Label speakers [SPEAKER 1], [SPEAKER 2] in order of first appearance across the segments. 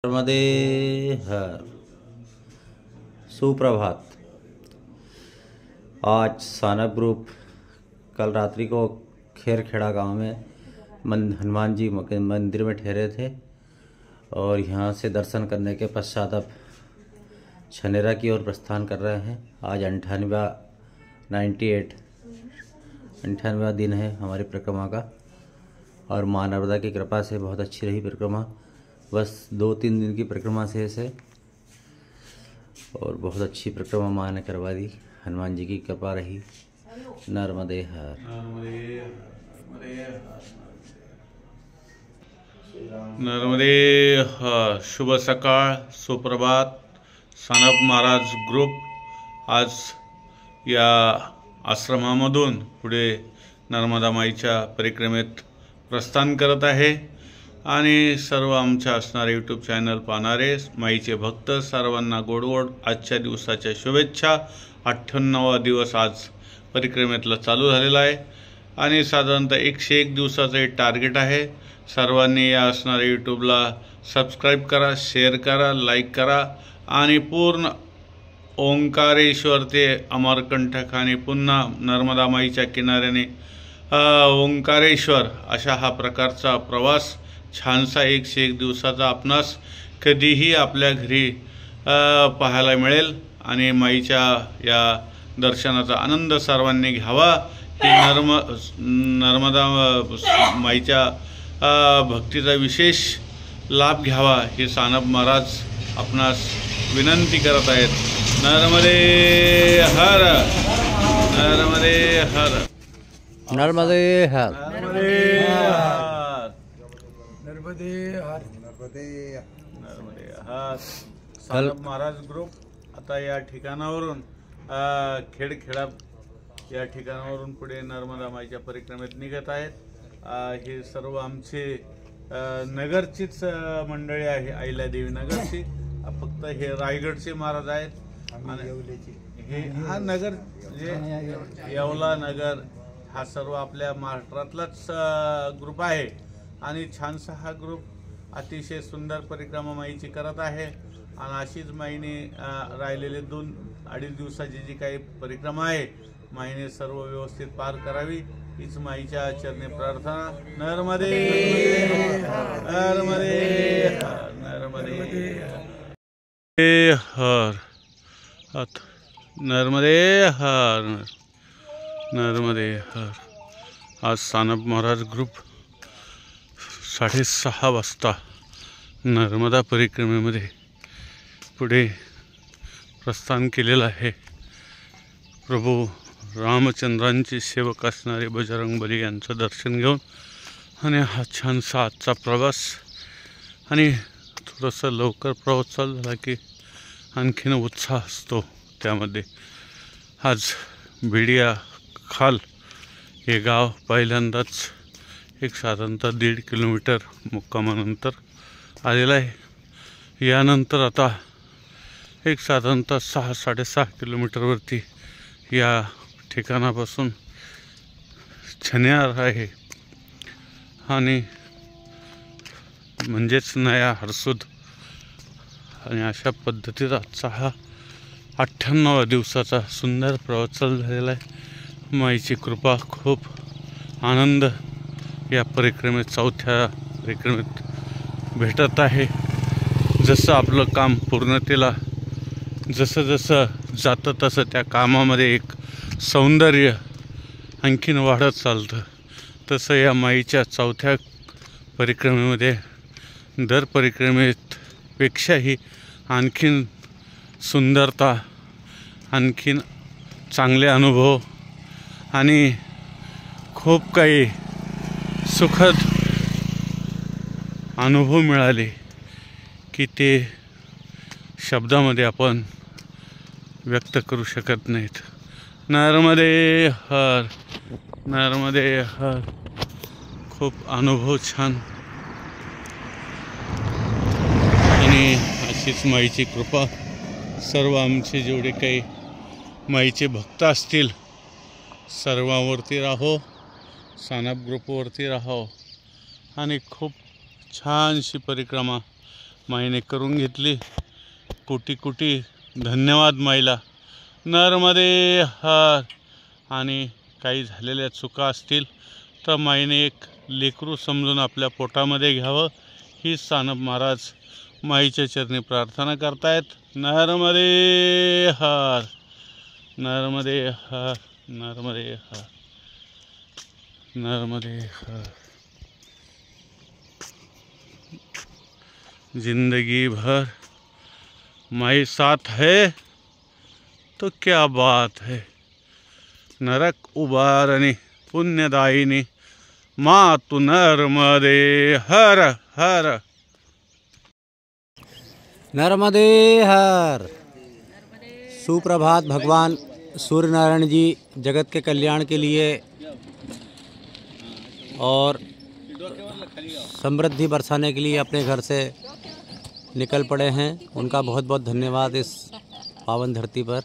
[SPEAKER 1] नर्मदे हर। सुप्रभात। आज सानप ग्रुप कल रात्रि को खेरखेड़ा गांव में हनुमान जी मंदिर में ठहरे थे और यहाँ से दर्शन करने के पश्चात अब छनेरा की ओर प्रस्थान कर रहे हैं। आज 98वां दिन है हमारी परिक्रमा का और माँ नर्मदा की कृपा से बहुत अच्छी रही परिक्रमा। बस 2-3 दिन की परिक्रमा शेष है और बहुत अच्छी परिक्रमा माँ ने करवा दी। हनुमान जी की कृपा रही। नर्मदे हर।
[SPEAKER 2] नर्मदे हर। शुभ सकाळ, सुप्रभात। सानप महाराज ग्रुप आज या आश्रमामधून पुढे नर्मदा माईच्या परिक्रमेत प्रस्थान करत आहे आणि सर्व आमच्या असणारे यूट्यूब चॅनल पाहणारे माईचे भक्त सर्वांना गोडगोड आजच्या दिवसाच्या शुभेच्छा। 98वा दिवस आज परिक्रमेतला चालू झालेला आहे आणि साधारणतः 101 दिवसाचं एक टार्गेट आहे। सर्वांनी या असणारे यूट्यूबला सबस्क्राइब करा, शेअर करा, लाईक करा आणि पूर्ण ओंकारेश्वर ते अमरकंटक आणि पुन्हा नर्मदा माईच्या किनाऱ्याने ओंकारेश्वर अशा हा प्रकारचा प्रवास छानसा 101 दिवसाचा आपणास कधीही आपल्या घरी पाहायला मिळेल आणि माईच्या या दर्शनाचा आनंद सर्वांनी घ्यावा। की नर्मदा माईच्या भक्तीचा विशेष लाभ घ्यावा ही सानप महाराज आपणास विनंती करत आहेत। नर्मदे हर। नर्मदे हर।
[SPEAKER 1] नर्मदे हर।
[SPEAKER 2] नर्मदे हर।
[SPEAKER 3] नर्मदे हर।
[SPEAKER 2] नर्मदे हर। सानप महाराज ग्रुप आता या ठिकाणावरून खेडखेडा या ठिकाणावरून पुढे नर्मदा माईच्या परिक्रमेत निघत आहेत। हे सर्व आमचे नगरचीच मंडळी आहे, अहिल्यादेवी नगरची। फक्त हे रायगडचे महाराज आहेत आणि हे हा नगर म्हणजे येवला नगर हा सर्व आपल्या महाराष्ट्रातलाच ग्रुप आहे आणि छानसा हा ग्रुप अतिशय सुंदर परिक्रमा माईची करत आहे आणि अशीच माईने राहिलेले 2-2.5 दिवसाची जी काही परिक्रमा आहे माईने सर्व व्यवस्थित पार करावी हीच माईच्या चरणी प्रार्थना। नर्मदे नर्मदे नर्मदे हर। नर्मदे हर। नर्मदे हर। आज सानप महाराज ग्रुप 6:30 वाजता नर्मदा परिक्रमेमध्ये पुढे प्रस्थान केलेलं आहे। प्रभू रामचंद्रांचे सेवक असणारे बजरंगबली यांचं दर्शन घेऊन आणि हा छानसा आजचा प्रवास आणि थोडंसं लवकर प्रवास चालू झाला की आणखीन उत्साह असतो त्यामध्ये। आज बिडिया खाल हे गाव पहिल्यांदाच एक साधारणतः 1.5 किलोमीटर मुक्कामानंतर आलेलं आहे। यानंतर आता एक साधारणतः 6-6.5 किलोमीटरवरती या ठिकाणापासून छनेर आहे आणि म्हणजेच नया हरसूद आणि अशा पद्धतीचा आजचा हा 98व्या दिवसाचा सुंदर प्रवास चालू झालेला आहे। माईची कृपा, खूप आनंद या परिक्रमेत 4थ्या परिक्रमेत भेटत आहे। जसं आपलं काम पूर्णतेला जसं जसं जातं तसं त्या कामामध्ये एक सौंदर्य आणखीन वाढत चालतं। तसं या माईच्या 4थ्या परिक्रमेमध्ये दर परिक्रमेत पेक्षाही आणखीन सुंदरता, आणखीन चांगले अनुभव आणि खूप काही सुखद अनुभव मिळाले की ते शब्दामध्ये आपण व्यक्त करू शकत नाहीत। नर्मदे हर। नर्मदे हर। खूप अनुभव छान आणि अशीच माईची कृपा सर्व आमचे जेवढे काही माईचे भक्त असतील सर्वांवरती राहो, सानप ग्रुपवरती राहो आणि खूप छानशी परिक्रमा माईने करून घेतली. कोटी कोटी धन्यवाद माईला. नर्मदे हर. आणि काही झालेल्या चुका असतील तर माईने एक लेकरू समजून आपल्या पोटामध्ये घ्यावं ही सानप महाराज माईच्या चरणी प्रार्थना करतायत. नर्मदे हर. नर्मदे हर. नर्मदे हर. नर्मदे हर. जिंदगी भर माई साथ है तो क्या बात है. नरक उबारणी पुण्यदायिनी मातु नर्मदे हर हर.
[SPEAKER 1] नर्मदे हर. सुप्रभात. भगवान सूर्य नारायण जी जगत के कल्याण के लिए और समृद्धि बरसाने के लिए अपने घर से निकल पड़े हैं. उनका बहुत बहुत धन्यवाद. इस पावन धरती पर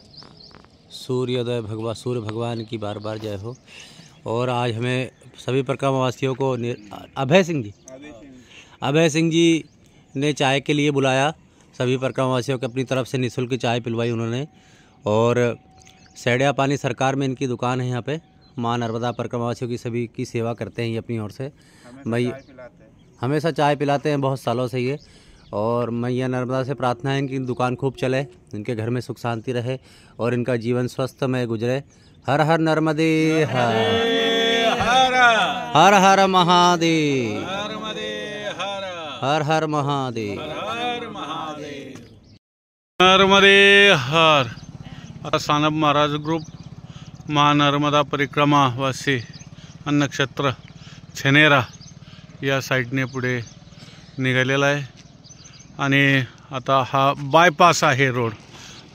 [SPEAKER 1] सूर्य भगवान की बार बार जय हो. और आज हमें सभी परिक्रमावासियों को अभय सिंह जी ने चाय के लिए बुलाया. सभी परिक्रमावासियों को अपनी तरफ से निःशुल्क चाय पिलवाई उन्होंने. और सैड़िया पानी सरकार में इनकी दुकान है. यहाँ पे माँ नर्मदा परिक्रमावासियों की सभी की सेवा करते हैं ये अपनी ओर से. हमेशा चाय पिलाते हैं बहुत सालों से ये. और मैया नर्मदा से प्रार्थना है इनकी दुकान खूब चले, इनके घर में सुख शांति रहे और इनका जीवन स्वस्थमय गुजरे. हर हर नर्मदे हर. हर हर महादेव. हर हर महादेव.
[SPEAKER 2] नर्मदे हर. आता सानप महाराज ग्रुप माँ नर्मदा परिक्रमा वासी नक्षत्र छनेरा या साईडने पुढे निघालेला आहे. आणि आता हा बायपास आहे रोड.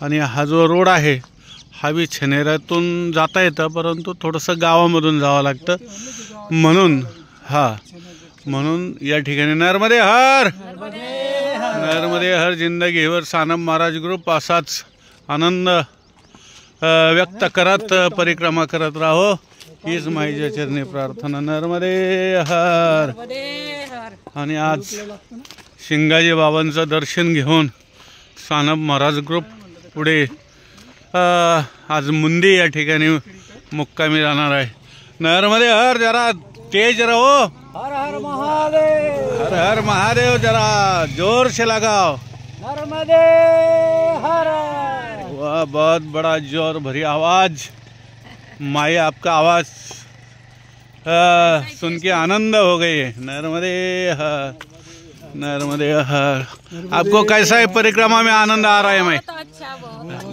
[SPEAKER 2] आणि हा जो रोड आहे हा बी छनेऱ्यातून जाता येतं, परंतु थोडंसं गावामधून जावं लागतं. म्हणून या ठिकाणी नर्मदे हर. नर्मदे हर. जिंदगीभर सानप महाराज ग्रुप असाच आनंद व्यक्त करत परिक्रमा करत राहो हीच माईच्या चरणी प्रार्थना. नर्मदे हर. आणि आज शिंगाजी बाबांचं दर्शन घेऊन सानप महाराज ग्रुप पुढे आज मुंदी या ठिकाणी मुक्कामी राहणार आहे. नर्मदे हर. जरा तेज रहो.
[SPEAKER 3] हर हर महादेव.
[SPEAKER 2] हर हर महादेव. जरा जोर से लगाओ.
[SPEAKER 3] नर्मदे हर.
[SPEAKER 2] वाह, बहुत बड़ा जोर भरी आवाज. माई आपका आवाज सुन के आनंद हो गई है. नर्मदे हर. नर्मदे हर. आपको कैसा है परिक्रमा में आनंद आ रहा है? मैं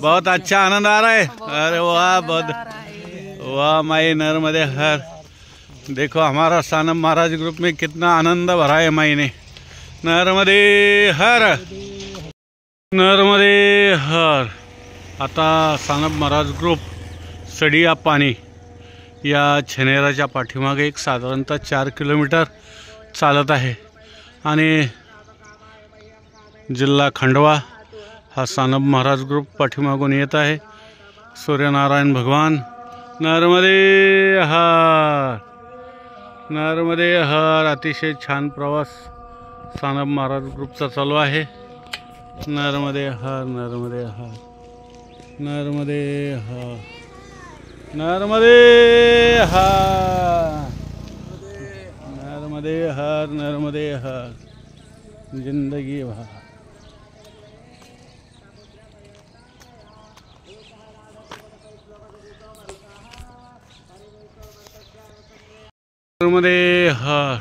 [SPEAKER 2] बहुत अच्छा आनंद आ रहा है. अरे वाह, बहुत वाह माई. नर्मदे हर. देखो हमारा सानप महाराज ग्रुप में कितना आनंद भरा है माई ने. नर्मदे हर. नर्मदे हर. आता सानप महाराज ग्रुप सडिया पाणी या छनेराच्या पाठीमागे एक साधारणतः 4 किलोमीटर चालत आहे. आणि जिल्हा खंडवा हा सानप महाराज ग्रुप पाठीमागून येत आहे. सूर्यनारायण भगवान. नर्मदे हर. नर्मदे हर. अतिशय छान प्रवास सानप महाराज ग्रुपचा चालू आहे. नर्मदे हर. नर्मदे हर. नर्मदे हर. नर्मदे हर. नर्मदे हर. नर्मदे हर. जिंदगी भर. नर्मदे हर.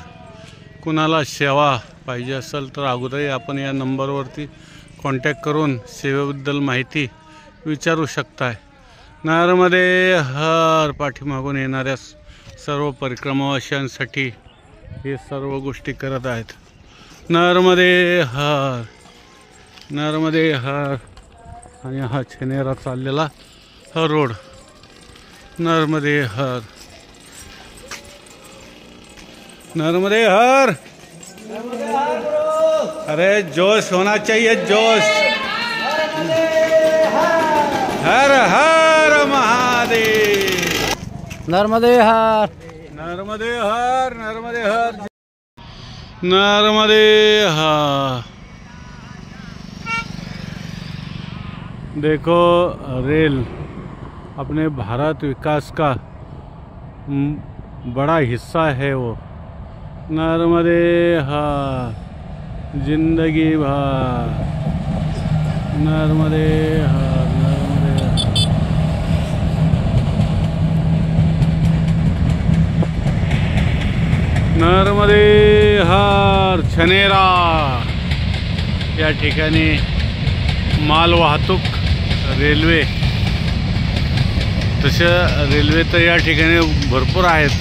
[SPEAKER 2] कुणाला सेवा पाहिजे असेल तर अगोदर आपण या नंबरवरती कॉन्टॅक्ट करून सेवेबद्दल माहिती विचारू शकताय. नर्मदे हर. पाठीमागून येणाऱ्या सर्व परिक्रमावासियांसाठी हे सर्व गोष्टी करत आहेत. नर्मदे हर. नर्मदे हर. आणि हा छनेरा चाललेला हा रोड. नर्मदे हर. नर्मदे हर. अरे जोश होना चाहिए, जोश. हर हर महादेव.
[SPEAKER 1] नर्मदे हर.
[SPEAKER 2] नर्मदे हर. नर्मदे हर. नर्मदे हर. देखो रेल अपने भारत विकास का बड़ा हिस्सा है वो। नर्मदे हर जिंदगी भर, नर्मदे हर, नर्मदे हर। नर्मदे हर छनेरा या ठिकाणी माल वाहतूक रेल्वे, तसे रेल्वे तर या ठिकाणी भरपूर आहेत।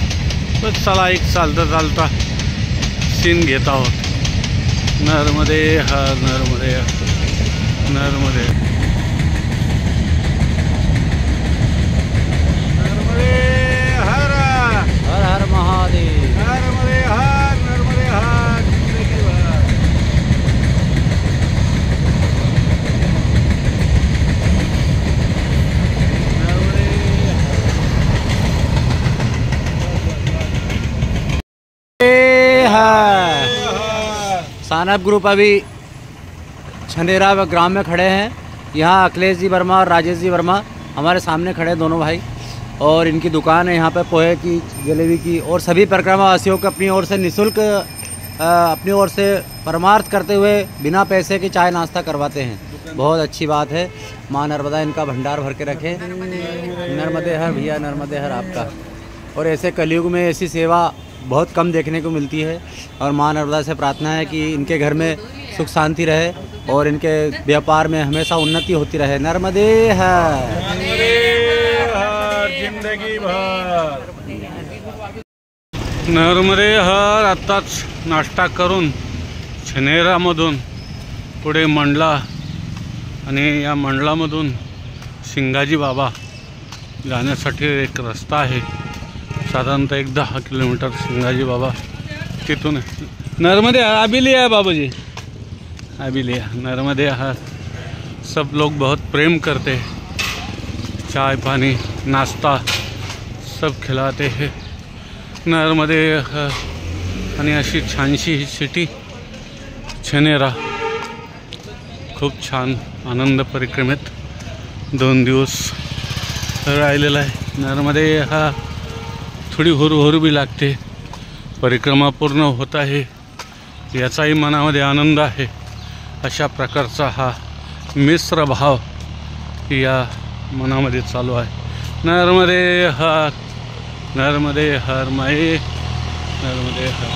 [SPEAKER 2] पण चला एक चालता चालता सीन घेत आहोत। नर्मदे हर, नर्मदे हर, नर्मदे नर्मदे हर,
[SPEAKER 3] हर हर महादेव।
[SPEAKER 2] नर्मदे हर, नर्मदे हर, जिंदगी भर।
[SPEAKER 3] सानप ग्रुप अभी छनेरा ग्राम में खड़े हैं। यहाँ अखिलेश जी वर्मा और राजेश जी वर्मा हमारे सामने खड़े हैं, दोनों भाई, और इनकी दुकान है यहाँ पे पोहे की, जलेबी की, और सभी परिक्रमावासियों को अपनी ओर से निःशुल्क अपनी ओर से परमार्थ करते हुए बिना पैसे के चाय नाश्ता करवाते हैं। बहुत अच्छी बात है। माँ नर्मदा इनका भंडार भर के रखे। नर्मदे हर भैया, नर्मदे हर आपका। और ऐसे कलयुग में ऐसी सेवा बहुत कम देखने को मिलती है, और माँ नर्मदा से प्रार्थना है कि इनके घर में सुख शांति रहे और इनके व्यापार में हमेशा उन्नति होती रहे। नर्मदे हर,
[SPEAKER 2] जिंदगी भर। नर्मदे हर। आत्ताच नाश्ता करून छनेरामधून पुढे मंडला आणि या मंडलामधून सिंगाजी बाबा जाण्यासाठी एक रस्ता आहे, साधारणतः 10 किलोमीटर सिंगाजी बाबा तिथून। नर्मदे अभी लिया बाबूजी, अभी लिया। नर्मदे हर। सब लोग बहुत प्रेम करते हैं, चाय पानी नाश्ता सब खिलाते हैं। नर्मदे हर। आणि अशी छानशी ही सिटी छनेरा, खूप छान आनंद परिक्रमेत 2 दिवस राहिलेला आहे। नर्मदे हा थोडी हुरहुर भी लागते, परिक्रमा पूर्ण होत आहे याचाही मनामध्ये आनंद आहे। अशा प्रकारचा हा मिश्र भाव या मनामध्ये चालू आहे। नर्मदे हर, नर्मदे हर माई, नर्मदे हर,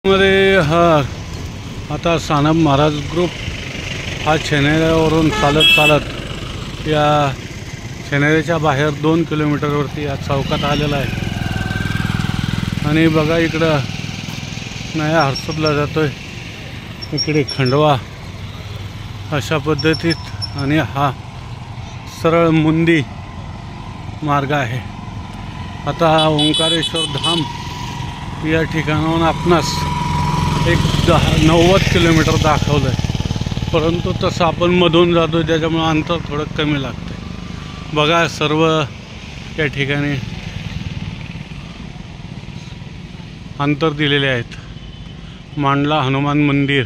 [SPEAKER 2] नर्मदे हर। आता सानप महाराज ग्रुप हा छनेऱ्यावरून चालत चालत या छनेऱ्याच्या बाहेर 2 किलोमीटरवरती या चौकात आलेला आहे। आणि बघा इकडं नया हर्सूदला जातोय, इकडे खंडवा, अशा पद्धतीत। आणि हा सरळ मुंदी मार्ग आहे। आता ओंकारेश्वर धाम या ठिकाणाहून आपणास एक 90 किलोमीटर दाखवलं आहे, परंतु तसं आपण मधून जातो त्याच्यामुळे अंतर थोडं कमी लागतं। बघा सर्व या ठिकाणी अंतर दिलेले आहेत। मांडला हनुमान मंदिर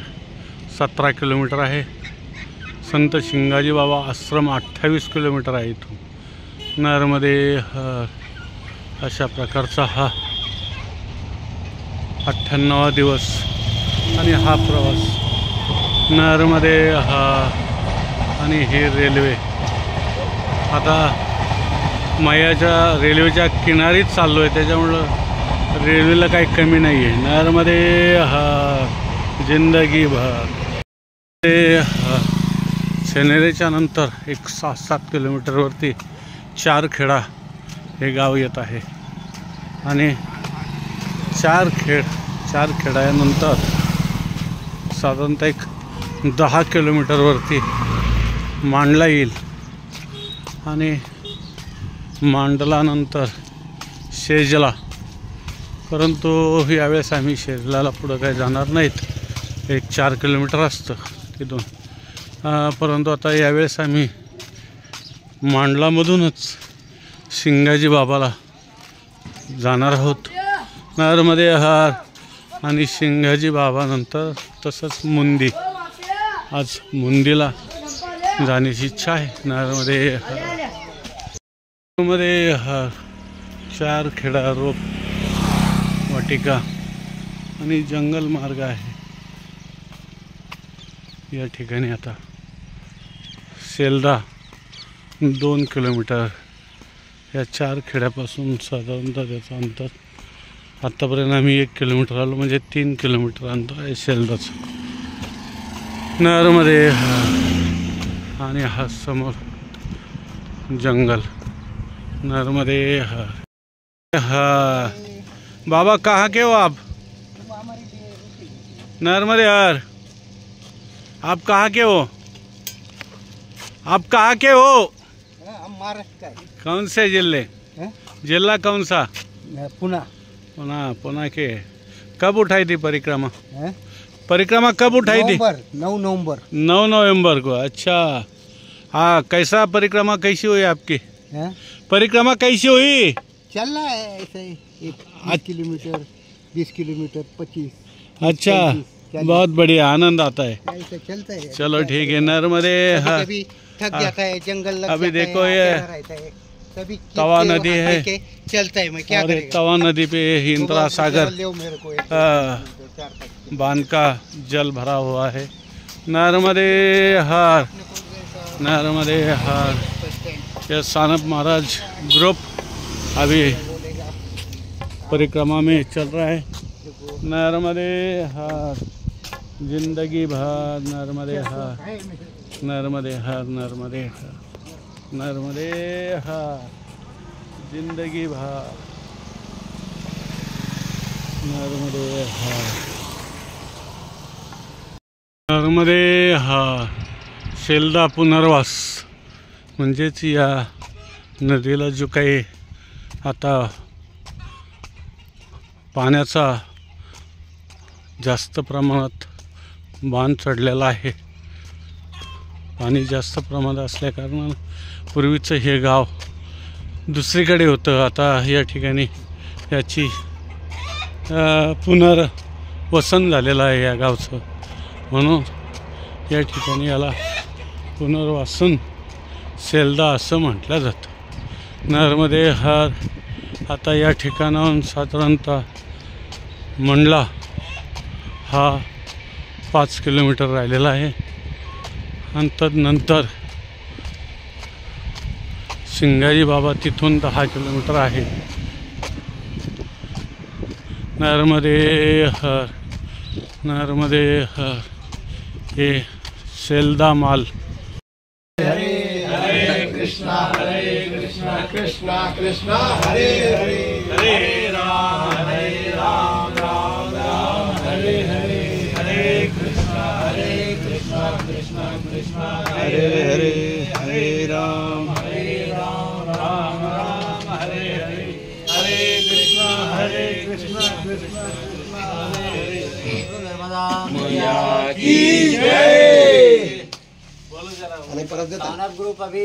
[SPEAKER 2] 17 किलोमीटर आहे। संत शिंगाजी बाबा आश्रम 28 किलोमीटर आहे इथून। नर्मदे हर। अशा प्रकारचा हा 98 दिवस आणि हा प्रवास। नर्मदे हर। आणि हे रेल्वे आता मायाच्या रेल्वेच्या किनारीच चाललो आहे, त्याच्यामुळं रेल्वेला काही कमी नाही आहे। नर्मदे हर, जिंदगी भर। छनेरेच्या नंतर एक 6-7 किलोमीटरवरती चारखेडा हे गाव येत आहे। आणि चारखेड्यानंतर साधारणतः एक 10 किलोमीटरवरती मांडला येईल। आणि मांडलानंतर शेजला, परंतु यावेळेस आम्ही शेजलाला पुढं काही जाणार नाहीत, एक 4 किलोमीटर असतं तिथून। परंतु आता यावेळेस आम्ही मांडलामधूनच शिंगाजी बाबाला जाणार आहोत। नर्मदे हर। आणि शिंगाजी बाबानंतर तसंच मुंदी। आज मुंदीला जाण्याची इच्छा आहे. नरमध्ये मध्ये 4 खेडा रोप वाटिका आणि जंगल मार्ग आहे. या ठिकाणी आता सेल्दा 2 किलोमीटर, या 4 खेड्यापासून साधारणतः त्याचं अंतर. आत्तापर्यंत आम्ही 1 किलोमीटर आलो, म्हणजे 3 किलोमीटर अंतर आहे सेल्दाचं. नरमध्ये आणि हा समोर जंगल. नरमध्ये बाबा कहाँ के हो आप? नरमध्ये हर आप कहाँ के हो? आप कहाँ के हो?
[SPEAKER 4] हम महाराष्ट्र का
[SPEAKER 2] कौन से जिले? जिला कौन सा?
[SPEAKER 4] पुणे.
[SPEAKER 2] पुणे के. कब उठाई थी परिक्रमा? परिक्रमा कब उठाई थी?
[SPEAKER 4] 9 नवंबर.
[SPEAKER 2] 9 नवंबर को. अच्छा, हाँ. कैसा परिक्रमा कैसी हुई आपकी? परिक्रमा कैसी हुई?
[SPEAKER 4] चल रहा है ऐसे ही 20 किलोमीटर, 20 किलोमीटर, 25.
[SPEAKER 2] अच्छा, बहुत बढ़िया, आनंद आता है.
[SPEAKER 4] ऐसा चलता है.
[SPEAKER 2] चलो ठीक है. नर्मदे.
[SPEAKER 4] कभी थक जाता है, जंगल लग
[SPEAKER 2] अभी
[SPEAKER 4] जाता है,
[SPEAKER 2] देखो ये
[SPEAKER 4] रहता है. कभी
[SPEAKER 2] तवा नदी है.
[SPEAKER 4] चलता है. मैं क्या
[SPEAKER 2] और ये
[SPEAKER 4] करेगा?
[SPEAKER 2] तवा नदी पे इंदिरा सागर
[SPEAKER 4] मेरे को 4-5
[SPEAKER 2] बांध का जल भरा हुआ है. नर्मदे हर. नर्मदे हर. ये सानप महाराज ग्रुप अभी परिक्रमा में चल रहा है. नर्मदे हर. जिंदगी भर नर्मदे हर. नर्मदे हर. नर्मदे हर. नर्मदे हर. जिंदगी भर नर्मदे हर. नर्मदे हर. सेल्दा पुनर्वास म्हणजेच या नदीला जो काही आता पाण्याचा जास्त प्रमाणात बांध चढलेला आहे. पाणी जास्त प्रमाणात असल्याकारणानं पूर्वीचं हे गाव दुसरीकडे होतं. आता या ठिकाणी याची पुनर्वसन झालेलं आहे या गावचं, म्हणून या ठिकाणी याला पुनर्वसन सेल्दा असं म्हटलं जातं. नर्मदे हर. आता या ठिकाणाहून साधारणतः मंडला हा 5 किलोमीटर राहिलेला आहे आणि तदनंतर सिंगाजी बाबा तिथून 10 किलोमीटर आहे. नर्मदे हर. नर्मदे हर. हे सेल्दा माल.
[SPEAKER 4] कृष्णा कृष्णा कृष्णा हरे हरे. हरे राम राम राम हरे हरे. हरे कृष्णा कृष्णा कृष्णा हरे हरे. हरे राम राम राम हरे हरे. हरे कृष्णा कृष्णा कृष्णा हरे हरे.
[SPEAKER 3] नर्मदा
[SPEAKER 4] की जय.
[SPEAKER 3] सानप ग्रुप अभी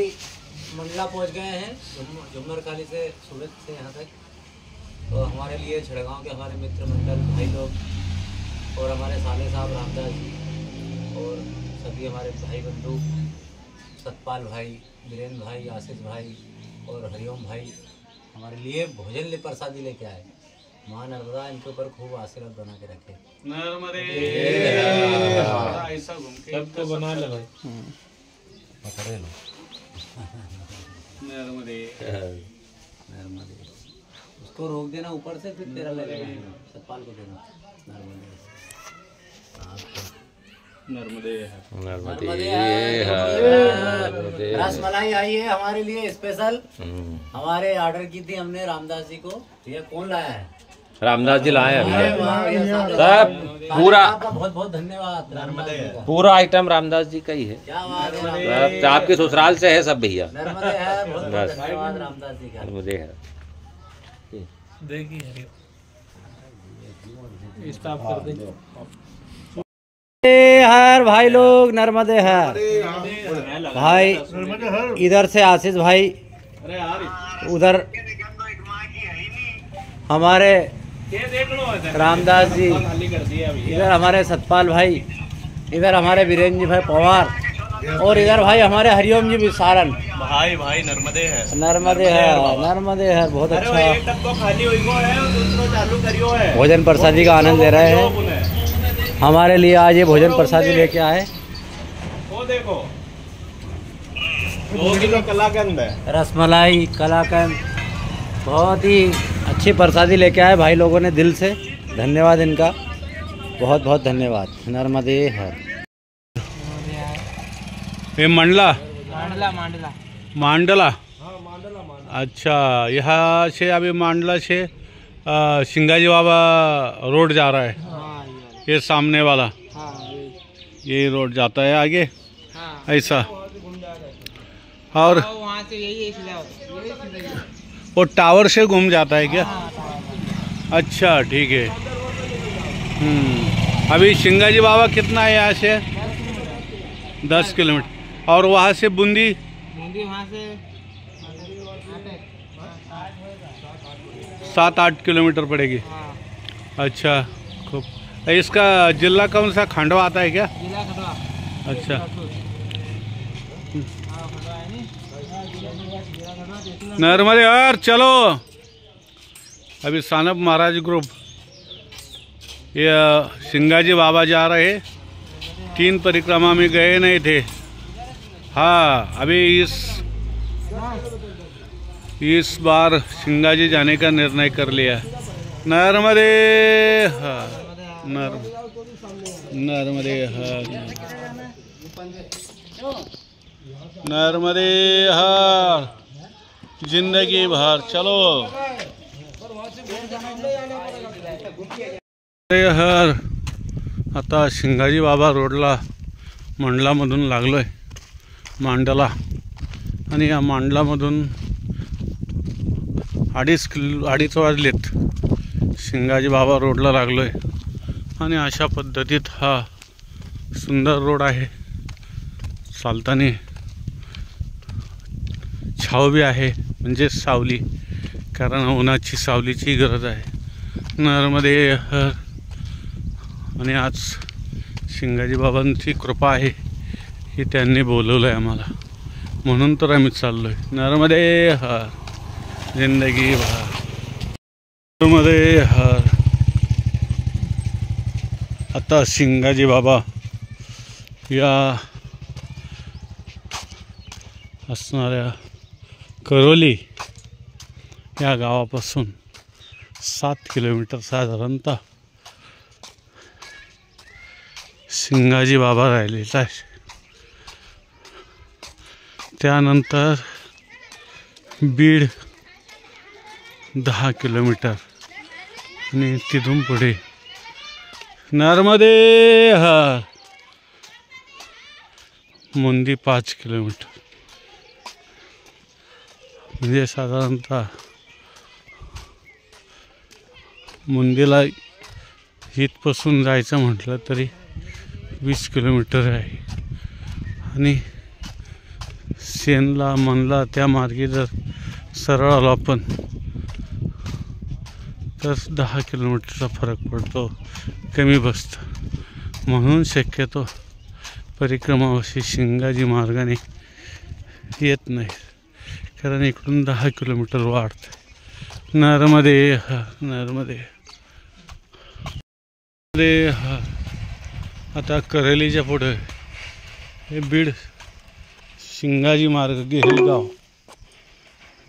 [SPEAKER 3] मंडला पहुंच गए हैं, जुम्मर खाली से सूरत से यहाँ तक. तो हमारे लिए छिड़गांव के हमारे मित्र मंडल भाई लोग और हमारे साले साहब रामदास जी और सभी हमारे भाई बंधु सतपाल भाई, वीरेंद्र भाई, आशीष भाई और हरिओम भाई हमारे लिए भोजन ले प्रसादी लेके आए. माँ नर्मदा इनके ऊपर खूब आशीर्वाद बना के रखे.
[SPEAKER 2] नर्मदे ऐसा घूम के
[SPEAKER 5] सबको बना ले भाई.
[SPEAKER 3] पकड़े लो.
[SPEAKER 2] नर्मदे.
[SPEAKER 3] नर्मदे. उसको रोक देना ऊपर से, फिर तेरा लगेगा. सतपाल को देना.
[SPEAKER 2] नर्मदे.
[SPEAKER 3] नर्मदे. रसमलाई आई है हमारे लिए स्पेशल. हमारे ऑर्डर की थी हमने रामदास जी को. ये कौन लाया है?
[SPEAKER 5] रामदास जी लाए हैं.
[SPEAKER 3] सब
[SPEAKER 5] पूरा
[SPEAKER 3] बहुत बहुत धन्यवाद. नर्मदे.
[SPEAKER 5] पूरा आइटम रामदास जी का ही है.
[SPEAKER 3] क्या बात है.
[SPEAKER 5] आपके ससुराल से है सब भैया.
[SPEAKER 3] नर्मदे है. बहुत बहुत धन्यवाद रामदास जी का.
[SPEAKER 5] नर्मदे है.
[SPEAKER 2] देखिए
[SPEAKER 5] स्टॉप कर दे.
[SPEAKER 3] हर भाई लोग. नर्मदे हर. भाई इधर से आशीष भाई, उधर हमारे रामदास जी, इधर हमारे सतपाल भाई, इधर हमारे वीरेंद्र जी भाई पवार और इधर भाई हमारे हरिओम जी भी सारन
[SPEAKER 2] भाई नर्मदे है।
[SPEAKER 3] नर्मदे है बहुत अच्छा
[SPEAKER 2] एक टप्पो खाली हुई को है और दूसरो चालू करियो है।
[SPEAKER 3] भोजन प्रसादी का आनंद ले रहे हैं। हमारे लिए आज ये भोजन प्रसादी लेके आए।
[SPEAKER 2] वो देखो 2 किलो कलाकंद है।
[SPEAKER 3] रसमलाई कलाकंद बहुत ही अच्छी प्रसादी लेके आए भाई लोगों ने। दिल से धन्यवाद इनका, बहुत बहुत धन्यवाद। नर्मदे हर।
[SPEAKER 2] ये मंडला मांडला अच्छा, यहाँ से अभी मांडला से सिंगाजी बाबा रोड जा रहा है। ये सामने वाला ये रोड जाता है आगे ऐसा, और
[SPEAKER 4] वहाँ से यही
[SPEAKER 2] वो टावर से घूम जाता है क्या? अच्छा ठीक है। अभी सिंगाजी बाबा कितना है यहाँ से? 10 किलोमीटर। और वहाँ से बूंदी
[SPEAKER 4] वहाँ से
[SPEAKER 2] 7-8 किलोमीटर पड़ेगी। अच्छा खूब। इसका जिला कौन सा, खंडवा आता है क्या?
[SPEAKER 4] जिला खंडवा।
[SPEAKER 2] अच्छा नर्मदे यार चलो। अभी सानप महाराज ग्रुप ये सिंगाजी बाबा जा रहे। 3 परिक्रमा में गए नहीं थे। हाँ अभी इस बार सिंगाजी जाने का निर्णय कर लिया। नर्मदे हाँ नर्मदे हाँ नर्मदे हाँ जिंदगी भर चलो। हर आता सिंगाजी बाबा रोडला मंडलामधून लागलोय मांडला, आणि या मांडलामधून 2:30 वाजलेत। सिंगाजी बाबा रोडला लागलोय आणि अशा पद्धतीत हा सुंदर रोड आहे। चालताना छाव बी आहे, म्हणजे सावली, कारण उन्हाची सावलीची गरज आहे। नर्मदे हर। आणि आज सिंगाजी बाबांची कृपा आहे की त्यांनी बोलवलं आहे आम्हाला, म्हणून तर आम्ही चाललोय। नर्मदे हर जिंदगी भर। नर्मदे हर। आता सिंगाजी बाबा या असणाऱ्या करोली या गावापासून 7 किलोमीटर साधारणतः सिंगाजी बाबा राहिलेला आहे। त्यानंतर बीड 10 किलोमीटर आणि तिथून पुढे नर्मदे हर मुंदी 5 किलोमीटर, म्हणजे साधारणतः मुंदीला इथपासून जायचं म्हटलं तरी 20 किलोमीटर आहे। आणि सेनला मनला त्या मार्गे जर सरळ आलो आपण तर 10 किलोमीटरचा फरक पडतो, कमी बसतं। म्हणून शक्यतो परिक्रमावशी सिंगाजी मार्गाने येत नाही, कारण इकडून 10 किलोमीटर वाढते। नर्मदे हर नर्मदे हर। आता करेलीच्या पुढे हे बीड सिंगाजी मार्ग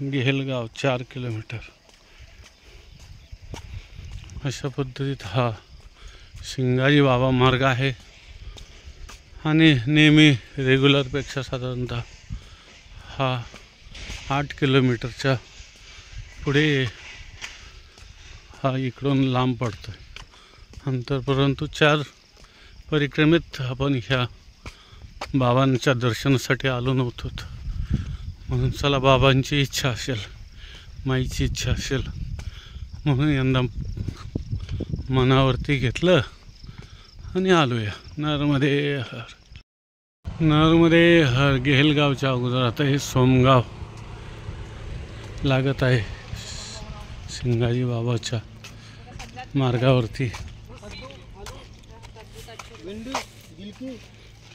[SPEAKER 2] गेहलगाव 4 किलोमीटर। अशा पद्धतीत हा सिंगाजी बाबा मार्ग आहे। आणि नेहमी रेग्युलरपेक्षा साधारणतः हा 8 किलोमीटरच्या पुढे हा इकडून लांब पडतो अंतर, परंतु 4 परिक्रमेत आपण ह्या बाबांच्या दर्शनासाठी आलो नव्हतो, म्हणून चला बाबांची इच्छा असेल, माईची इच्छा असेल, म्हणून यंदा मनावरती घेतलं आणि आलोया। नर्मदे हर नर्मदे हर। गेहलगावच्या अगोदर आता हे सोमगाव लागत आहे सिंगाजी बाबाच्या मार्गावरती।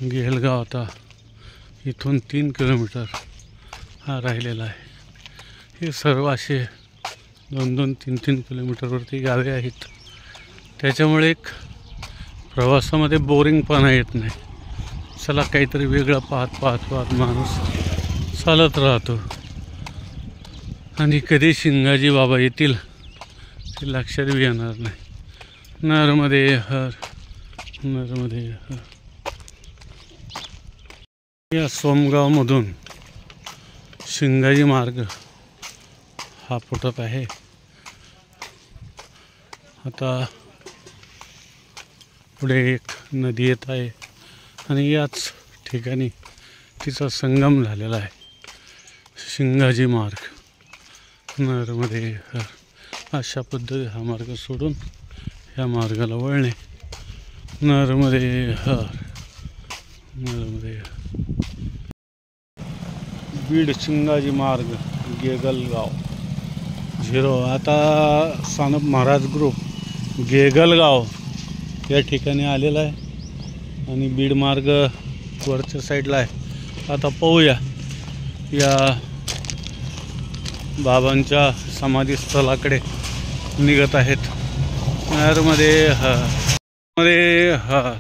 [SPEAKER 2] गेहलगाव आता
[SPEAKER 6] इथून 3 किलोमीटर हा राहिलेला आहे. हे सर्व असे 2-2, 3-3 किलोमीटरवरती गावे आहेत. त्याच्यामुळे एक प्रवासामध्ये बोरिंगपणा येत नाही. चला काहीतरी वेगळं पाहत माणूस चालत राहतो. आणि कधी शिंगाजी बाबा येतील ते लक्षात बी येणार नाही. नर्मदे हर, नर्मदे हर. या सोमगावमधून शिंगाजी मार्ग हा फुटत आहे. आता पुढे एक नदी येत आहे आणि याच ठिकाणी तिचा संगम झालेला आहे. शिंगाजी मार्ग, नर्मदे हर. अशा पद्धतीने हा मार्ग सोडून ह्या मार्गाला वळणे. नर्मदे हर, नर्मदे हर. बीड शिंगाजी मार्ग गेगलगाव 0. आता सानप महाराज ग्रुप गेगलगाव या ठिकाणी आलेला आहे आणि बीड मार्ग वरच्या साईडला आहे. आता पाहूया या बाबांच्या समाधीस्थळाकडे निघत आहेत. नर्मदे हर, नर्मदे हर.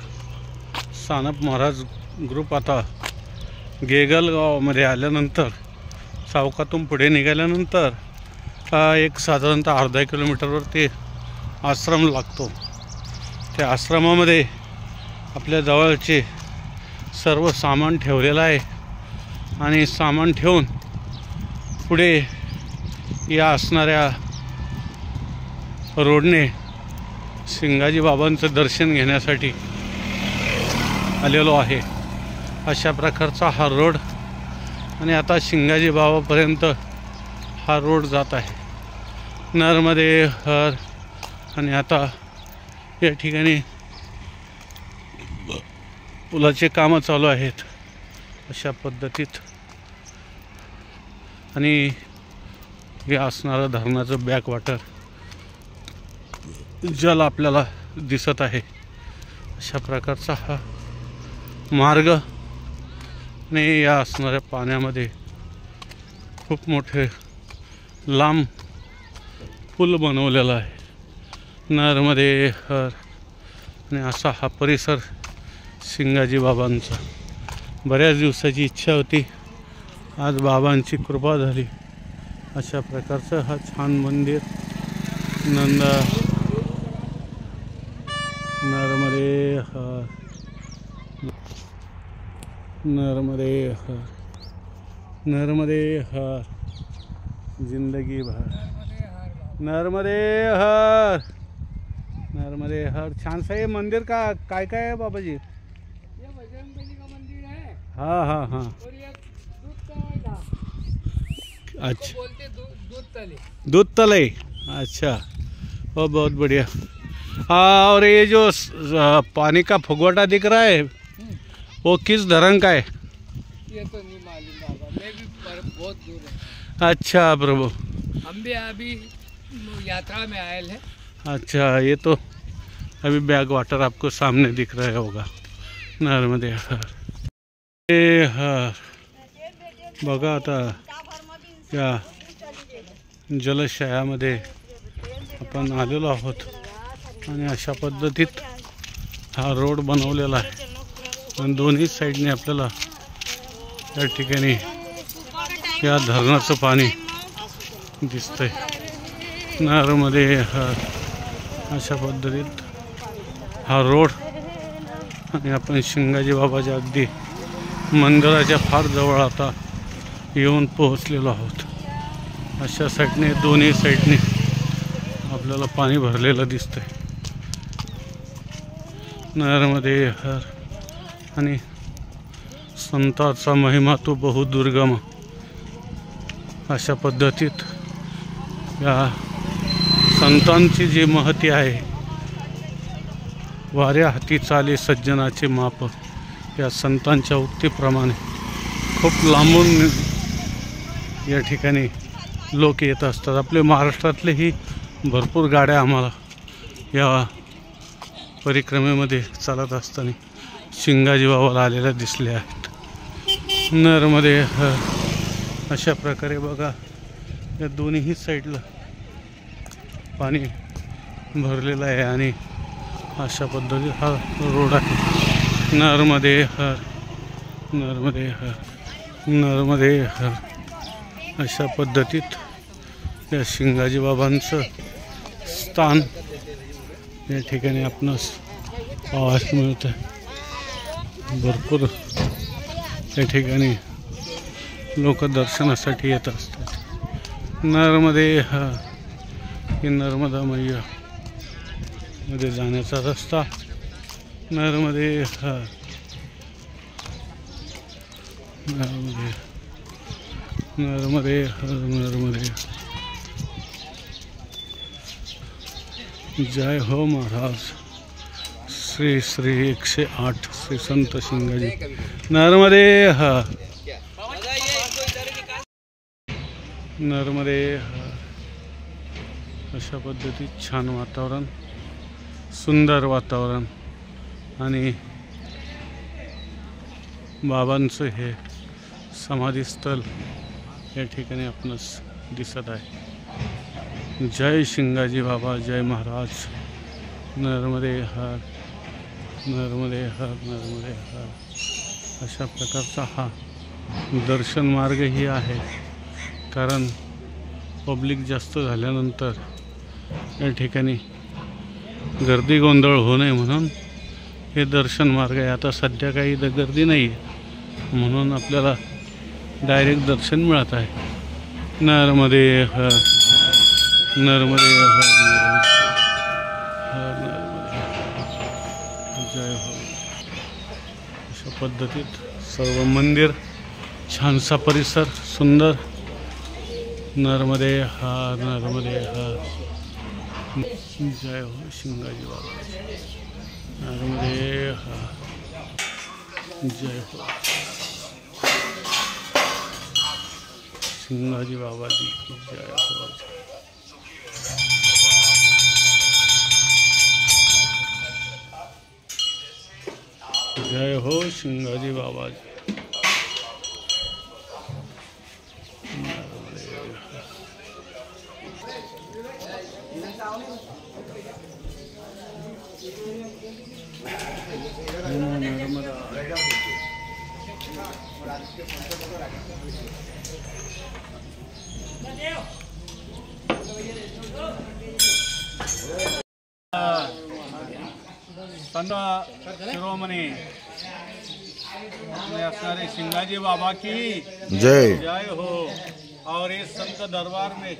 [SPEAKER 6] सानप महाराज ग्रुप आता गेगलगावमध्ये आल्यानंतर चौकातून पुढे निघाल्यानंतर एक साधारणतः अर्धा किलोमीटरवरती आश्रम लागतो. त्या आश्रमामध्ये आपल्या जवळचे सर्व सामान ठेवलेलं आहे आणि सामान ठेवून पुढे या असणाऱ्या रोडने शिंगाजी बाबांचं दर्शन घेण्यासाठी आलेलो आहे. अशा प्रकारचा हा रोड आणि आता शिंगाजी बाबापर्यंत हा रोड जात आहे. नर्मदे हर. आणि आता या ठिकाणी पुलाचे कामं चालू आहेत अशा पद्धतीत. आणि हे असणारं धरणाचं बॅकवॉटर जल आपल्याला दिसत आहे. अशा प्रकारचा हा मार्ग आणि या असणाऱ्या पाण्यामध्ये खूप मोठे लांब पूल बनवलेला आहे. नर्मदे हर. आणि असा हा परिसर शिंगाजी बाबांचा. बऱ्याच दिवसाची इच्छा होती, आज बाबांची कृपा झाली. अशा प्रकारचं हा छान मंदिर नर्मदे हर, नर्मदे हर, नर्मदे हर. जिंदगी भर नर्मदे हर, नर्मदे हर. छान सा ये मंदिर का काय काय है बाबा जी?
[SPEAKER 7] ये बजरंगबली का मंदिर है
[SPEAKER 6] हाँ हाँ हाँ.
[SPEAKER 7] और ये दूध तले
[SPEAKER 6] अच्छा,
[SPEAKER 7] बोलते दूध तले.
[SPEAKER 6] दूध तलाई. अच्छा, वो बहुत बढ़िया. और ये जो पानी का फुगवाटा दिख रहा है वो किस धरन का है?
[SPEAKER 7] ये तो नहीं मालूम बाबा, मैं भी बहुत दूर है.
[SPEAKER 6] अच्छा प्रभु.
[SPEAKER 7] हम भी अभी यात्रा में आए हैं.
[SPEAKER 6] अच्छा, ये तो अभी बैक वाटर आपको सामने दिख रहा होगा. नर्मदे हर, हर. बघा आता या जलशयामध्ये आपण आलेलो आहोत आणि अशा पद्धतीत हा रोड बनवलेला आहे आणि दोन्ही साईडने आपल्याला या ठिकाणी या धरणाचं पाणी दिसतंय. नर्मदे हर. अशा पद्धतीत हा रोड आणि आपण शिंगाजी बाबाच्या अगदी मंदिराच्या फार जवळ आता येऊन पोहोचलेलो आहोत. अशा साईडने दोन्ही साईडने आपल्याला पाणी भरलेलं दिसतंय. नर्मदे हर. आणि संताचा महिमा तो बहुदुर्गम. अशा पद्धतीत या संतांची जी महती आहे, वाऱ्या हाती चाले सज्जनाचे माप, या संतांच्या उक्तीप्रमाणे खूप लांबून या ठिकाणी लोक येत असतात. आपले महाराष्ट्रातलेही भरपूर गाड्या आम्हाला या परिक्रमेमध्ये चालत असताना शिंगाजी बाबाला आलेल्या दिसल्या आहेत. नर्मदे हर. अशा प्रकारे बघा या दोन्ही साईडला पाणी भरलेलं आहे आणि अशा पद्धती हा रोड आहे. नर्मदे हर, नर्मदे हर, नर्मदे हर. अशा पद्धतीत या शिंगाजी बाबांचं स्थान या ठिकाणी आपणास पाहायला मिळतं. भरपूर या ठिकाणी लोक दर्शनासाठी येत असतात. नर्मदे हर ही नर्मदा मैया मध्ये जाण्याचा रस्ता. नर्मदे हर, नर्मदे, नर्मदे हर, नर्मदे. जय हो महाराज. श्री श्री 108 श्री संत शिंगाजी. नर्मदे हर, नर्मदे हर. अशा पद्धतीत छान वातावरण, सुंदर वातावरण आणि बाबांचं हे समाधीस्थळ या ठिकाणी आपणास दिसत आहे. जय शिंगाजी बाबा, जय महाराज. नर्मदे हर, नर्मदे हर, नर्मदे हर. अशा प्रकारचा हा दर्शन मार्गही आहे. कारण पब्लिक जास्त झाल्यानंतर या ठिकाणी गर्दी गोंधळ होऊ नये म्हणून हे दर्शन मार्ग आहे. आता सध्या काही गर्दी नाही आहे म्हणून आपल्याला डायरेक्ट दर्शन मिळत आहे. नर्मदे हर, नर्मदे हर, हर, नर्मदे. जय हो. अशा पद्धतीत सर्व मंदिर, छानसा परिसर, सुंदर. नर्मदे हर, नर्मदे हर. जय हो शिंगाजी बाबा. नर्मदे हर. जय हो शिंगाजी बाबा जी की जय हो. जय हो शिंगाजी बाबा जी.
[SPEAKER 2] संत शिरोमणी असणारे शिंगाजी बाबा की
[SPEAKER 8] जय.
[SPEAKER 2] जय हो. और इस संत दरबार में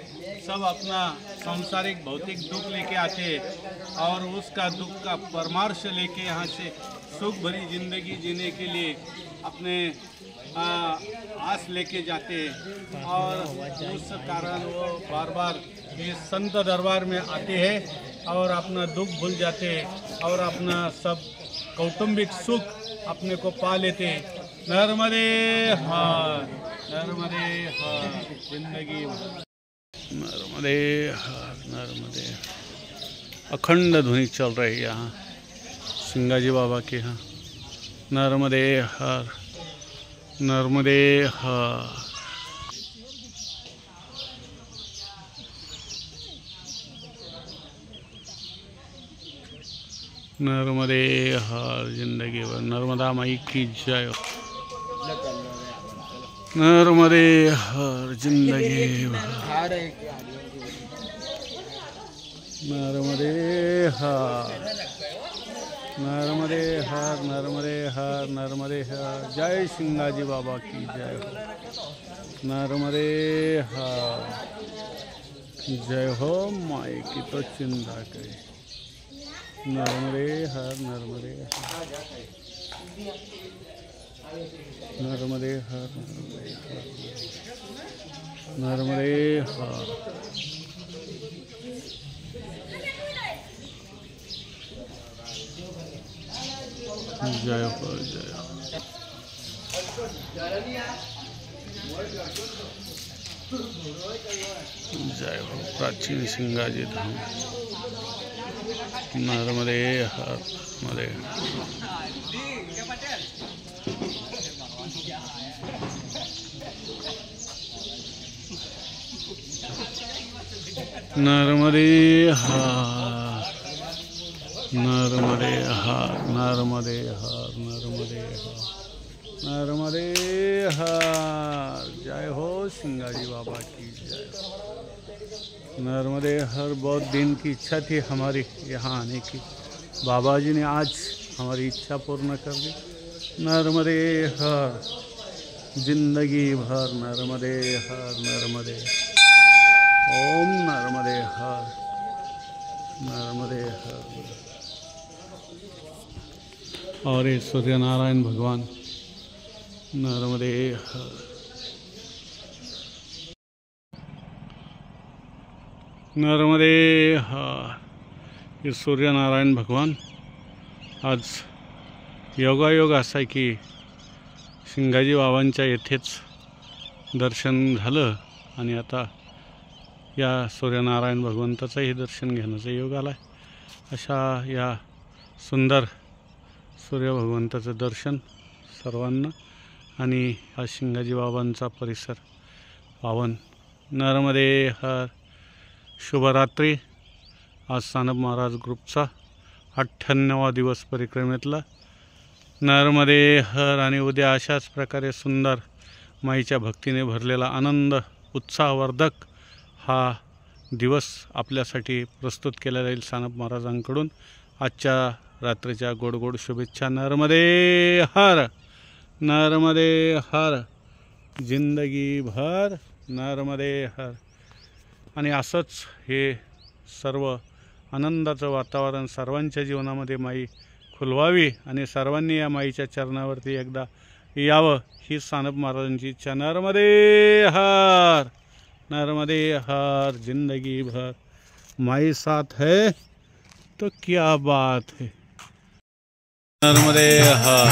[SPEAKER 2] सब अपना सांसारिक भौतिक दुख लेके आते और उसका दुख का परामर्श लेके यहाँ से सुख भरी जिंदगी जीने के लिए अपने आस लेके जाते और उस कारण वो बार बार इस संत दरबार में आते हैं और अपना दुख भूल जाते और अपना सब कौटुंबिक सुख अपने को पा लेते. नर्मदे हर, नर्मदे हर. जिंदगी
[SPEAKER 6] नर्मदे हर, नर्मदे. अखंड ध्वनि चल रही है यहाँ शिंगाजी बाबा के यहाँ. नर्मदे हर, नर्मदे हर. नर्मदे हर. जिंदगी भर नर्मदा माई की जय. नर्मदे हर. जिंदगी भर नर्मदे हर, नर्मदे हर, नर्मदे हर, नर्मदे हर. जय शिंगाजी बाबा की जय हो. नर्मदे हर. जय हो माई की तो चिंता करे. नर्मदे हर, नर्मदे हर, नर्मदे हर, नर्मदे हर. जय हो, जय हो. जय हो प्राचीन शिंगाजी धाम. नर्मदे हर, नर्मदे. नर्मदे हर, नर्मदे हर, नर्मदे हर, नर्मदे हर, नर्मदे हर। जय हो सिंगाजी बाबा की जय। नर्मदे हर। बहुत दिन की इच्छा थी हमारी यहाँ आने की, बाबा जी ने आज हमारी इच्छा पूर्ण कर दी। नर्मदे हर, जिंदगी भर नर्मदे हर, नर्मदे। ओम नर्मदे हर, नर्मदे हर। और ये सूर्य नारायण भगवान, नर्मदे हर। नर्मदे हर। हे सूर्यनारायण भगवान आज योगायोग असा आहे की सिंगाजी बाबांच्या येथेच दर्शन झालं आणि आता या सूर्यनारायण भगवंताचंही दर्शन घेण्याचा योग आला आहे। अशा या सुंदर सूर्य भगवंताचं दर्शन सर्वांना आणि हा सिंगाजी बाबांचा परिसर पावन। नर्मदे हर। शुभरात्री। आज सानप महाराज ग्रुपचा 98वा दिवस परिक्रमेतला। नर्मदे हर। आणि उद्या अशाच प्रकारे सुंदर माईच्या भक्तीने भरलेला आनंद उत्साहवर्धक हा दिवस आपल्यासाठी प्रस्तुत केला जाईल सानप महाराजांकडून। आजच्या रात्रीच्या गोड गोड शुभेच्छा। नर्मदे हर, नर्मदे हर, जिंदगी भर नर्मदे हर। आणि असंच हे सर्व आनंदाचं वातावरण सर्वांच्या जीवनामध्ये माई खुलवावी आणि सर्वांनी या माईच्या चरणावरती एकदा यावं ही सानप महाराजांची इच्छा। नर्मदे हर, नर्मदे हर, जिंदगी भर माई साथ है तो क्या बात है। नर्मदे हर।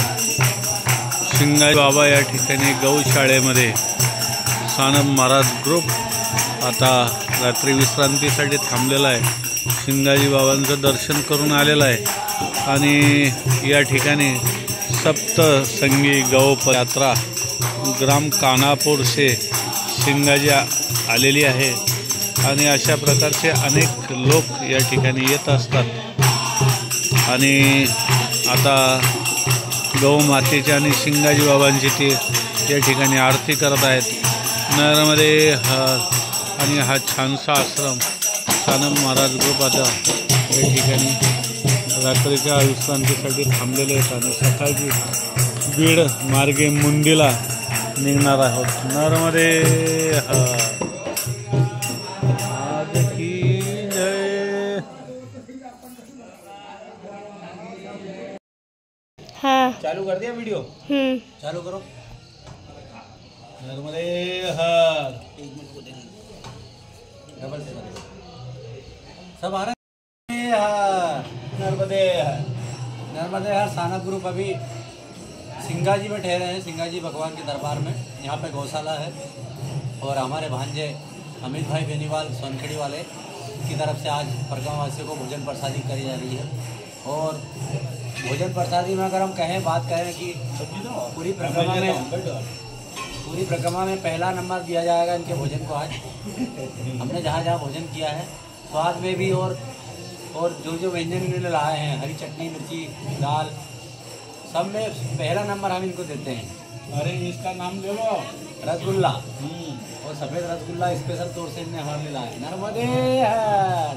[SPEAKER 6] सिंगाजी बाबा या ठिकाणी गौशाळेमध्ये सानप महाराज ग्रुप आता रात्री विश्रांतीसाठी थांबलेला आहे। सिंगाजी बाबांचं दर्शन करून आलेला आहे आणि या ठिकाणी सप्तसंगी गौ यात्रा ग्राम कानापूर से सिंगाजी आलेली आहे आणि अशा प्रकारचे अनेक लोक या ठिकाणी येत असतात आणि आता गौ मातेच्या आणि सिंगाजी बाबांची ते या ठिकाणी आरती करत आहेत। नर्मदे हर। आणि हा छानसा आश्रम सानप महाराज ग्रुप आता या ठिकाणी रात्रीच्या विश्रांतीसाठी थांबलेले आहेत आणि सकाळची बीड मार्गे मुंदीला निघणार आहोत। नर्मदे हर। आज की जय।
[SPEAKER 8] हाँ
[SPEAKER 3] चालू कर दिया वीडियो? चालू करो।
[SPEAKER 2] नर्मदे हर।
[SPEAKER 3] डबल से सब आ रहे हैं।
[SPEAKER 2] नर्मदे हर।
[SPEAKER 3] नर्मदे हर। सानप ग्रुप अभी सिंगाजी में ठहरे हैं, सिंगाजी भगवान के दरबार में। यहाँ पे गौशाला है और हमारे भांजे अमित भाई बेनीवाल सोनखेड़ी वाले की तरफ से आज परिक्रमावासियों को भोजन प्रसादी करी जा रही है। और भोजन प्रसादी में अगर हम बात कहें कि पूरी परिक्रमा में पहला नंबर दिया जाएगा इनके भोजन को। आज हमने जहाँ जहाँ भोजन किया है स्वाद में भी और जो जो व्यंजन इन्होंने लाए हैं, हरी चटनी, मिर्ची, दाल, सब में पहला नंबर हम इनको देते हैं।
[SPEAKER 2] अरे इसका नाम ले लो।
[SPEAKER 3] रसगुल्ला और सफ़ेद रसगुल्ला स्पेशल तौर से इनने हमारे लिए लाया। नर्मदे हर।